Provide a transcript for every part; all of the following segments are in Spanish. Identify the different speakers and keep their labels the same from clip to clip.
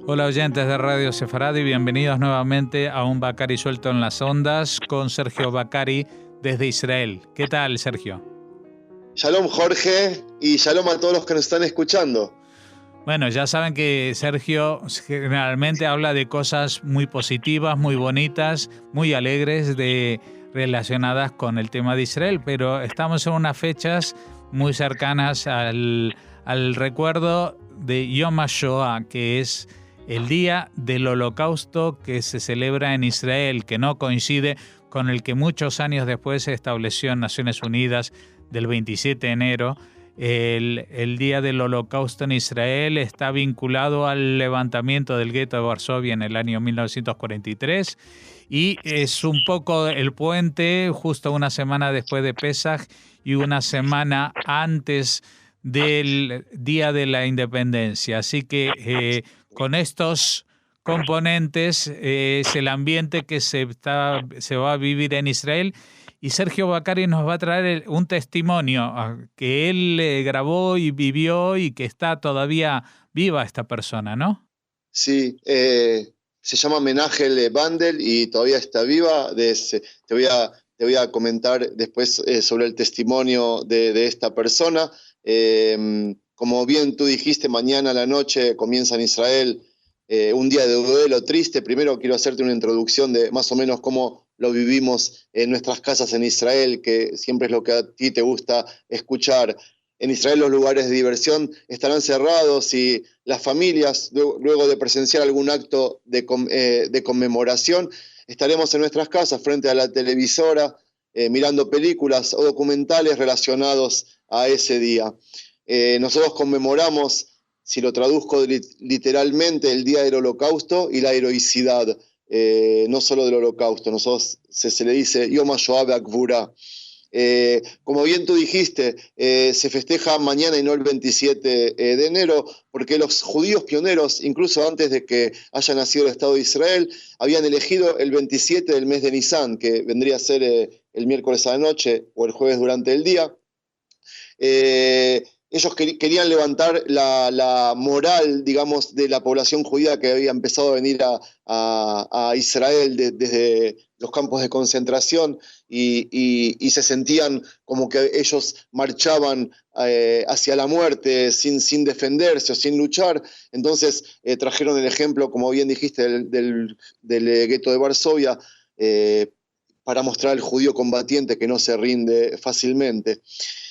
Speaker 1: Hola oyentes de Radio Sefarad y bienvenidos nuevamente a un Bacari suelto en las ondas con Sergio Bacari desde Israel. ¿Qué tal, Sergio?
Speaker 2: Shalom, Jorge, y shalom a todos los que nos están escuchando.
Speaker 1: Bueno, ya saben que Sergio generalmente habla de cosas muy positivas, muy bonitas, muy alegres relacionadas con el tema de Israel, pero estamos en unas fechas muy cercanas al recuerdo de Yom HaShoah, que es el día del Holocausto que se celebra en Israel, que no coincide con el que muchos años después se estableció en Naciones Unidas del 27 de enero. El día del Holocausto en Israel está vinculado al levantamiento del gueto de Varsovia en el año 1943 y es un poco el puente justo una semana después de Pesaj y una semana antes del Día de la Independencia. Así que con estos componentes es el ambiente que se va a vivir en Israel. Y Sergio Bacari nos va a traer un testimonio que él grabó y vivió y que está todavía viva esta persona, ¿no?
Speaker 2: Sí, se llama Menachem Bandel y todavía está viva. Te voy a comentar después sobre el testimonio de esta persona. Como bien tú dijiste, mañana a la noche comienza en Israel un día de duelo triste. Primero quiero hacerte una introducción de más o menos cómo lo vivimos en nuestras casas en Israel, que siempre es lo que a ti te gusta escuchar. En Israel los lugares de diversión estarán cerrados y las familias, luego de presenciar algún acto de conmemoración, estaremos en nuestras casas frente a la televisora mirando películas o documentales relacionados a ese día. Nosotros conmemoramos, si lo traduzco literalmente, el Día del Holocausto y la heroicidad, no solo del Holocausto. Nosotros se le dice Yom HaShoah Be'Gvura. Como bien tú dijiste, se festeja mañana y no el 27 de enero, porque los judíos pioneros, incluso antes de que haya nacido el Estado de Israel, habían elegido el 27 del mes de Nisan, que vendría a ser el miércoles a la noche o el jueves durante el día. Ellos querían levantar la moral, digamos, de la población judía que había empezado a venir a Israel desde los campos de concentración y se sentían como que ellos marchaban hacia la muerte sin defenderse o sin luchar. Entonces trajeron el ejemplo, como bien dijiste, del gueto de Varsovia, para mostrar al judío combatiente que no se rinde fácilmente.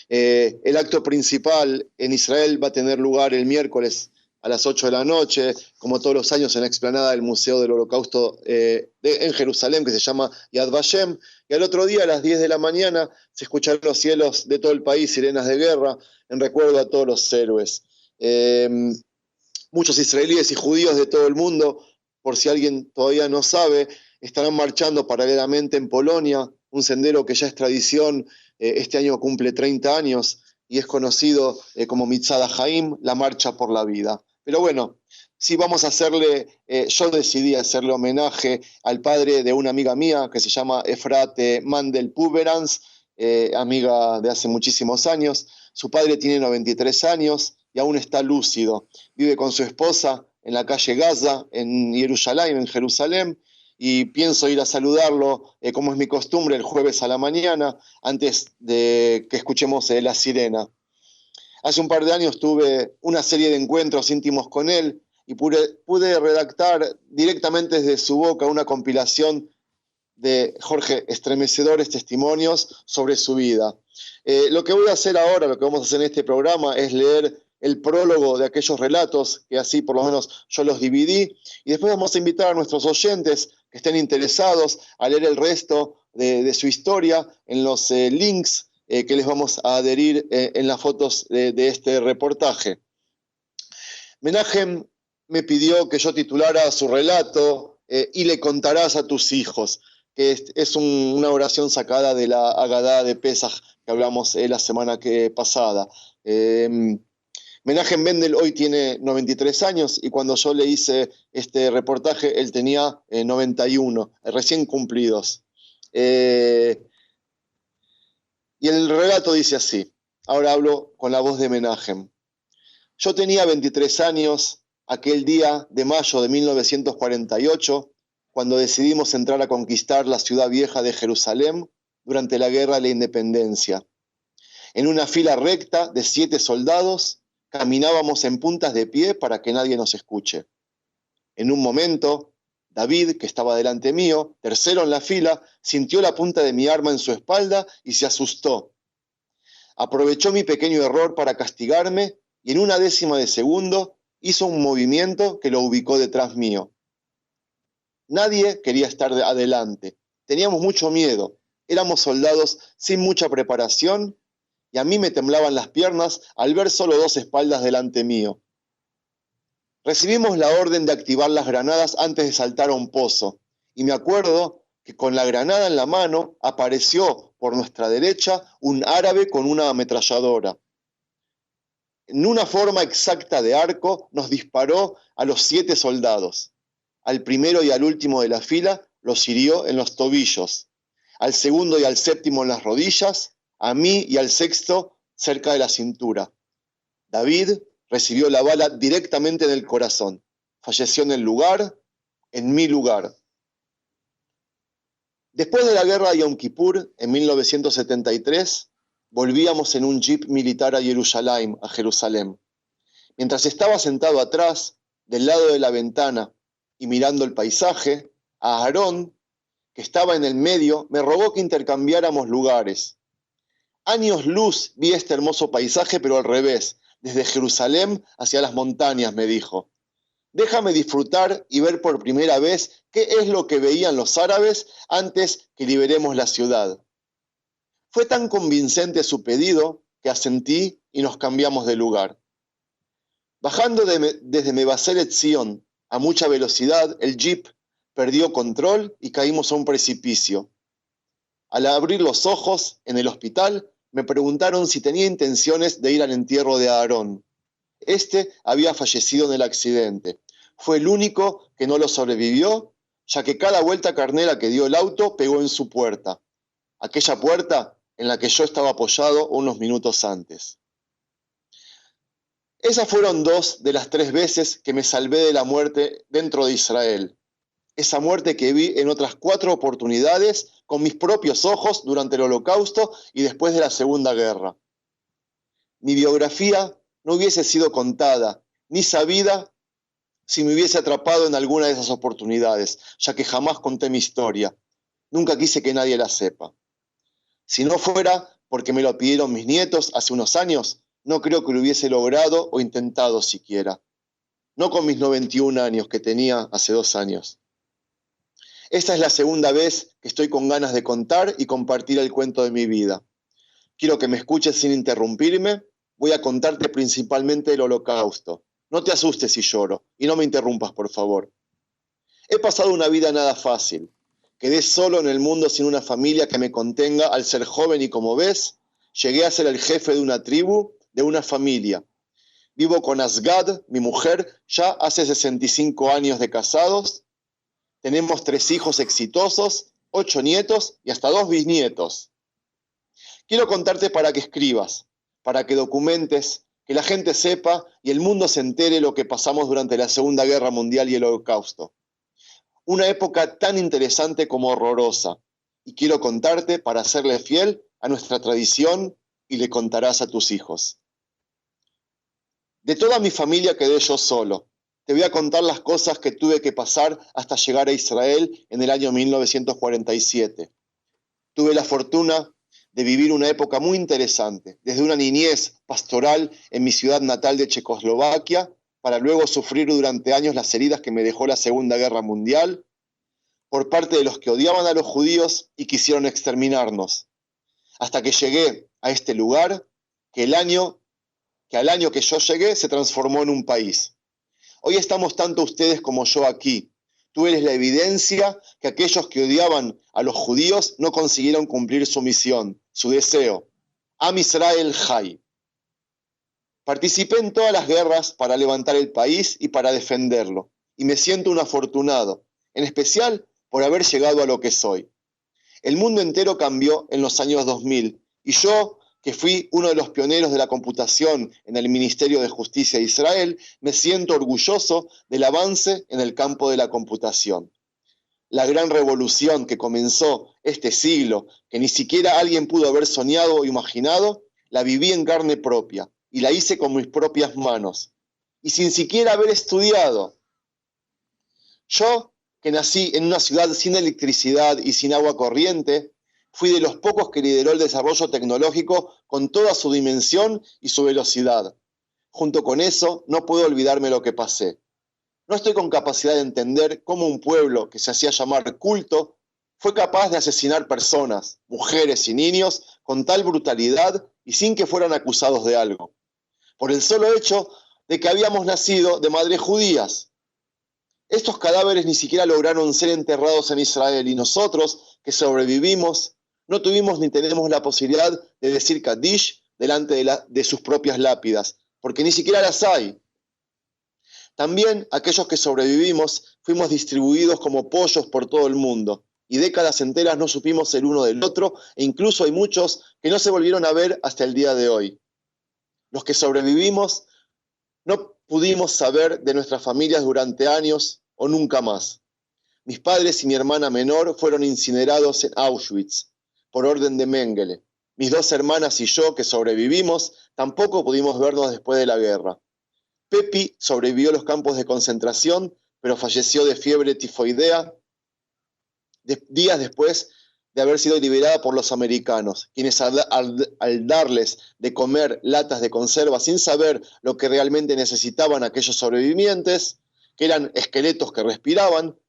Speaker 2: El acto principal en Israel va a tener lugar el miércoles a las 8 de la noche, como todos los años en la explanada del Museo del Holocausto en Jerusalén, que se llama Yad Vashem, y al otro día a las 10 de la mañana se escucharán los cielos de todo el país sirenas de guerra en recuerdo a todos los héroes. Muchos israelíes y judíos de todo el mundo, por si alguien todavía no sabe, estarán marchando paralelamente en Polonia, un sendero que ya es tradición. Este año cumple 30 años y es conocido como Mitzad HaHaim, la marcha por la vida. Pero bueno, sí vamos a hacerle, yo decidí hacerle homenaje al padre de una amiga mía que se llama Efrat Mandel Puberans, amiga de hace muchísimos años. Su padre tiene 93 años y aún está lúcido. Vive con su esposa en la calle Gaza, en Jerusalén, en Jerusalén, y pienso ir a saludarlo, como es mi costumbre, el jueves a la mañana, antes de que escuchemos la sirena. Hace un par de años tuve una serie de encuentros íntimos con él y pude redactar directamente desde su boca una compilación de, Jorge, estremecedores testimonios sobre su vida. Lo que voy a hacer ahora, lo que vamos a hacer en este programa es leer el prólogo de aquellos relatos, que así por lo menos yo los dividí, y después vamos a invitar a nuestros oyentes que estén interesados a leer el resto de su historia en los links que les vamos a adherir en las fotos de este reportaje. Menachem me pidió que yo titulara su relato y le contarás a tus hijos, que es una oración sacada de la Agadá de Pesaj que hablamos la semana pasada. Menachem Mendel hoy tiene 93 años y cuando yo le hice este reportaje él tenía 91, recién cumplidos. Y el relato dice así, ahora hablo con la voz de Menachem. Yo tenía 23 años aquel día de mayo de 1948, cuando decidimos entrar a conquistar la ciudad vieja de Jerusalén durante la Guerra de la Independencia. En una fila recta de 7 soldados, caminábamos en puntas de pie para que nadie nos escuche. En un momento, David, que estaba delante mío, tercero en la fila, sintió la punta de mi arma en su espalda y se asustó. Aprovechó mi pequeño error para castigarme y en una décima de segundo hizo un movimiento que lo ubicó detrás mío. Nadie quería estar adelante. Teníamos mucho miedo. Éramos soldados sin mucha preparación y a mí me temblaban las piernas al ver solo 2 espaldas delante mío. Recibimos la orden de activar las granadas antes de saltar a un pozo y me acuerdo que con la granada en la mano apareció por nuestra derecha un árabe con una ametralladora. En una forma exacta de arco nos disparó a los 7 soldados. Al primero y al último de la fila los hirió en los tobillos, al segundo y al séptimo en las rodillas, a mí y al sexto cerca de la cintura. David recibió la bala directamente en el corazón. Falleció en el lugar, en mi lugar. Después de la guerra de Yom Kippur, en 1973, volvíamos en un jeep militar a Jerusalén. Mientras estaba sentado atrás, del lado de la ventana y mirando el paisaje, a Aarón, que estaba en el medio, me rogó que intercambiáramos lugares. Años luz vi este hermoso paisaje, pero al revés, desde Jerusalén hacia las montañas, me dijo. Déjame disfrutar y ver por primera vez qué es lo que veían los árabes antes que liberemos la ciudad. Fue tan convincente su pedido que asentí y nos cambiamos de lugar. Bajando desde Mebaseret Etzion a mucha velocidad, el jeep perdió control y caímos a un precipicio. Al abrir los ojos en el hospital, me preguntaron si tenía intenciones de ir al entierro de Aarón. Este había fallecido en el accidente. Fue el único que no lo sobrevivió, ya que cada vuelta carnera que dio el auto pegó en su puerta. Aquella puerta en la que yo estaba apoyado unos minutos antes. Esas fueron 2 de las 3 veces que me salvé de la muerte dentro de Israel. Esa muerte que vi en otras 4 oportunidades con mis propios ojos durante el Holocausto y después de la Segunda Guerra. Mi biografía no hubiese sido contada ni sabida si me hubiese atrapado en alguna de esas oportunidades, ya que jamás conté mi historia. Nunca quise que nadie la sepa. Si no fuera porque me lo pidieron mis nietos hace unos años, no creo que lo hubiese logrado o intentado siquiera. No con mis 91 años que tenía hace 2 años. Esta es la segunda vez que estoy con ganas de contar y compartir el cuento de mi vida. Quiero que me escuches sin interrumpirme. Voy a contarte principalmente el Holocausto. No te asustes si lloro y no me interrumpas, por favor. He pasado una vida nada fácil. Quedé solo en el mundo sin una familia que me contenga al ser joven y, como ves, llegué a ser el jefe de una tribu, de una familia. Vivo con Asgad, mi mujer, ya hace 65 años de casados. Tenemos 3 hijos exitosos, 8 nietos y hasta 2 bisnietos. Quiero contarte para que escribas, para que documentes, que la gente sepa y el mundo se entere lo que pasamos durante la Segunda Guerra Mundial y el Holocausto. Una época tan interesante como horrorosa. Y quiero contarte para serle fiel a nuestra tradición y le contarás a tus hijos. De toda mi familia quedé yo solo. Te voy a contar las cosas que tuve que pasar hasta llegar a Israel en el año 1947. Tuve la fortuna de vivir una época muy interesante, desde una niñez pastoral en mi ciudad natal de Checoslovaquia, para luego sufrir durante años las heridas que me dejó la Segunda Guerra Mundial, por parte de los que odiaban a los judíos y quisieron exterminarnos, hasta que llegué a este lugar que al año que yo llegué se transformó en un país. Hoy estamos tanto ustedes como yo aquí. Tú eres la evidencia que aquellos que odiaban a los judíos no consiguieron cumplir su misión, su deseo. Am Israel Jai. Participé en todas las guerras para levantar el país y para defenderlo. Y me siento un afortunado, en especial por haber llegado a lo que soy. El mundo entero cambió en los años 2000 y yo que fui uno de los pioneros de la computación en el Ministerio de Justicia de Israel, me siento orgulloso del avance en el campo de la computación. La gran revolución que comenzó este siglo, que ni siquiera alguien pudo haber soñado o imaginado, la viví en carne propia y la hice con mis propias manos y sin siquiera haber estudiado. Yo, que nací en una ciudad sin electricidad y sin agua corriente, fui de los pocos que lideró el desarrollo tecnológico con toda su dimensión y su velocidad. Junto con eso, no puedo olvidarme lo que pasé. No estoy con capacidad de entender cómo un pueblo que se hacía llamar culto fue capaz de asesinar personas, mujeres y niños con tal brutalidad y sin que fueran acusados de algo, por el solo hecho de que habíamos nacido de madres judías. Estos cadáveres ni siquiera lograron ser enterrados en Israel y nosotros, que sobrevivimos, no tuvimos ni tenemos la posibilidad de decir Kaddish delante de sus propias lápidas, porque ni siquiera las hay. También aquellos que sobrevivimos fuimos distribuidos como pollos por todo el mundo y décadas enteras no supimos el uno del otro e incluso hay muchos que no se volvieron a ver hasta el día de hoy. Los que sobrevivimos no pudimos saber de nuestras familias durante años o nunca más. Mis padres y mi hermana menor fueron incinerados en Auschwitz por orden de Mengele. Mis dos hermanas y yo, que sobrevivimos, tampoco pudimos vernos después de la guerra. Pepi sobrevivió a los campos de concentración, pero falleció de fiebre tifoidea días después de haber sido liberada por los americanos, quienes al darles de comer latas de conserva sin saber lo que realmente necesitaban aquellos sobrevivientes, que eran esqueletos que respiraban,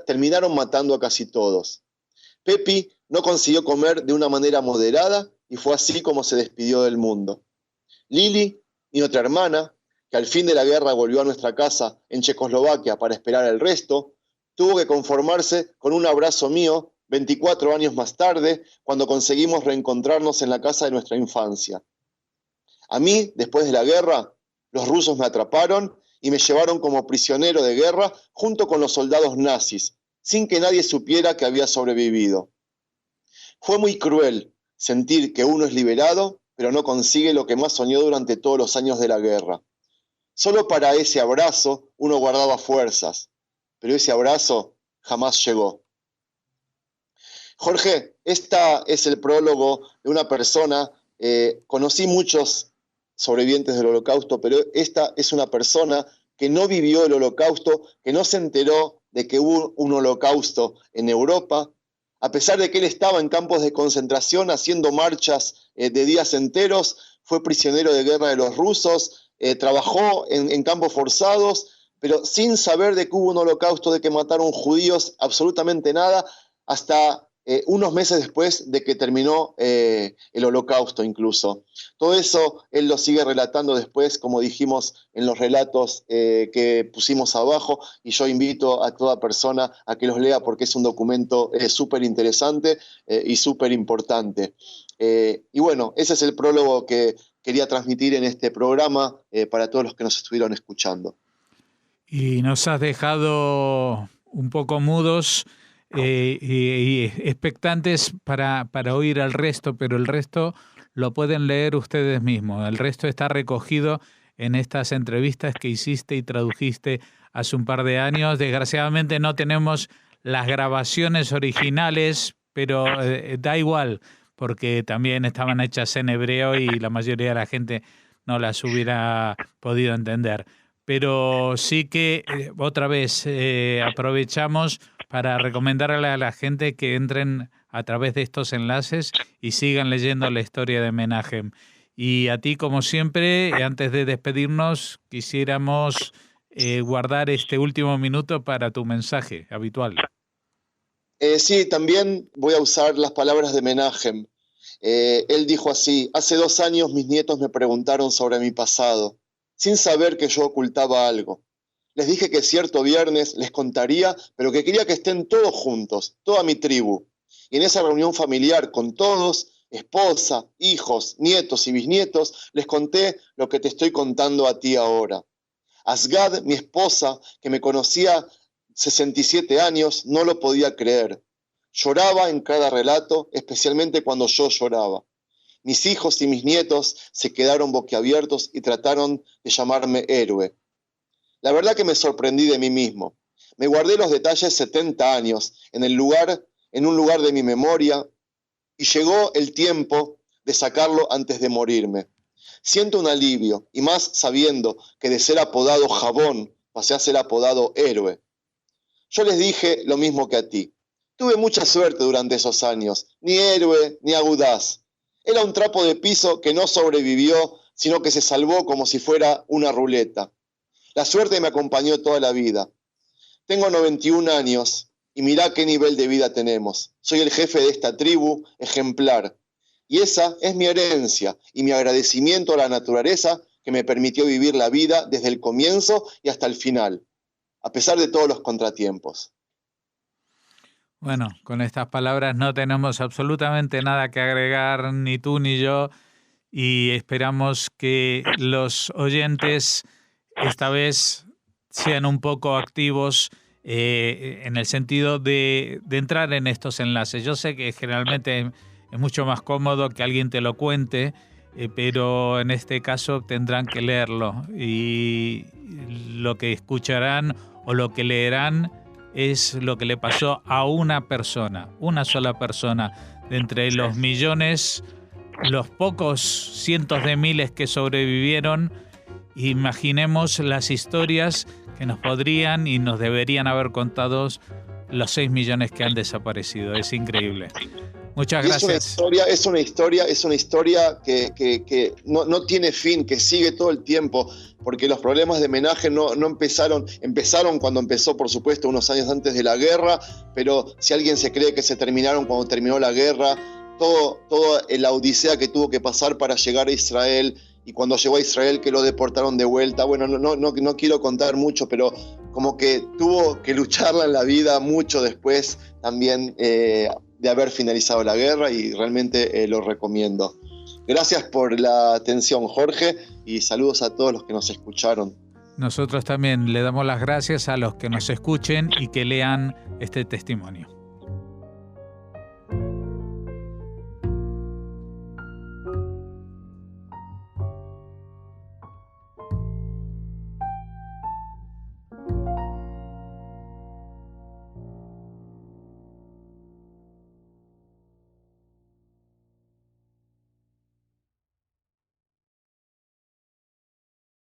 Speaker 2: terminaron matando a casi todos. Pepi no consiguió comer de una manera moderada y fue así como se despidió del mundo. Lili, mi otra hermana, que al fin de la guerra volvió a nuestra casa en Checoslovaquia para esperar al resto, tuvo que conformarse con un abrazo mío 24 años más tarde, cuando conseguimos reencontrarnos en la casa de nuestra infancia. A mí, después de la guerra, los rusos me atraparon y me llevaron como prisionero de guerra junto con los soldados nazis, sin que nadie supiera que había sobrevivido. Fue muy cruel sentir que uno es liberado, pero no consigue lo que más soñó durante todos los años de la guerra. Solo para ese abrazo uno guardaba fuerzas, pero ese abrazo jamás llegó. Jorge, esta es el prólogo de una persona, conocí muchos sobrevivientes del Holocausto, pero esta es una persona que no vivió el Holocausto, que no se enteró de que hubo un Holocausto en Europa, a pesar de que él estaba en campos de concentración haciendo marchas de días enteros, fue prisionero de guerra de los rusos, trabajó en campos forzados, pero sin saber de que hubo un holocausto, de que mataron judíos, absolutamente nada, hasta unos meses después de que terminó el holocausto incluso. Todo eso él lo sigue relatando después, como dijimos en los relatos que pusimos abajo, y yo invito a toda persona a que los lea porque es un documento súper interesante y súper importante. Y bueno, ese es el prólogo que quería transmitir en este programa para todos los que nos estuvieron escuchando.
Speaker 1: Y nos has dejado un poco mudos y expectantes para oír al resto, pero el resto lo pueden leer ustedes mismos. El resto está recogido en estas entrevistas que hiciste y tradujiste hace un par de años. Desgraciadamente no tenemos las grabaciones originales, pero da igual, porque también estaban hechas en hebreo y la mayoría de la gente no las hubiera podido entender. Pero sí que otra vez aprovechamos para recomendarle a la gente que entren a través de estos enlaces y sigan leyendo la historia de Menahem. Y a ti, como siempre, antes de despedirnos, quisiéramos guardar este último minuto para tu mensaje habitual.
Speaker 2: Sí, también voy a usar las palabras de Menahem. Él dijo así: hace 2 años mis nietos me preguntaron sobre mi pasado, sin saber que yo ocultaba algo. Les dije que cierto viernes les contaría, pero que quería que estén todos juntos, toda mi tribu. Y en esa reunión familiar con todos, esposa, hijos, nietos y bisnietos, les conté lo que te estoy contando a ti ahora. Asgad, mi esposa, que me conocía 67 años, no lo podía creer. Lloraba en cada relato, especialmente cuando yo lloraba. Mis hijos y mis nietos se quedaron boquiabiertos y trataron de llamarme héroe. La verdad que me sorprendí de mí mismo. Me guardé los detalles 70 años en un lugar de mi memoria, y llegó el tiempo de sacarlo antes de morirme. Siento un alivio, y más sabiendo que de ser apodado Jabón pasé a ser apodado héroe. Yo les dije lo mismo que a ti. Tuve mucha suerte durante esos años, ni héroe ni agudaz. Era un trapo de piso que no sobrevivió, sino que se salvó como si fuera una ruleta. La suerte me acompañó toda la vida. Tengo 91 años y mirá qué nivel de vida tenemos. Soy el jefe de esta tribu ejemplar. Y esa es mi herencia y mi agradecimiento a la naturaleza que me permitió vivir la vida desde el comienzo y hasta el final, a pesar de todos los contratiempos.
Speaker 1: Bueno, con estas palabras no tenemos absolutamente nada que agregar, ni tú ni yo, y esperamos que los oyentes esta vez sean un poco activos en el sentido de entrar en estos enlaces. Yo sé que generalmente es mucho más cómodo que alguien te lo cuente, pero en este caso tendrán que leerlo, y lo que escucharán o lo que leerán es lo que le pasó a una persona, una sola persona, de entre los millones, los pocos cientos de miles que sobrevivieron. Imaginemos las historias que nos podrían y nos deberían haber contado los 6 millones que han desaparecido. Es increíble. Muchas gracias.
Speaker 2: Es una historia que no tiene fin, que sigue todo el tiempo, porque los problemas de menaje no empezaron cuando empezó, por supuesto, unos años antes de la guerra, pero si alguien se cree que se terminaron cuando terminó la guerra, toda la odisea que tuvo que pasar para llegar a Israel, y cuando llegó a Israel que lo deportaron de vuelta, bueno, no quiero contar mucho, pero como que tuvo que lucharla en la vida mucho después también de haber finalizado la guerra, y realmente lo recomiendo. Gracias por la atención, Jorge, y saludos a todos los que nos escucharon.
Speaker 1: Nosotros también le damos las gracias a los que nos escuchen y que lean este testimonio.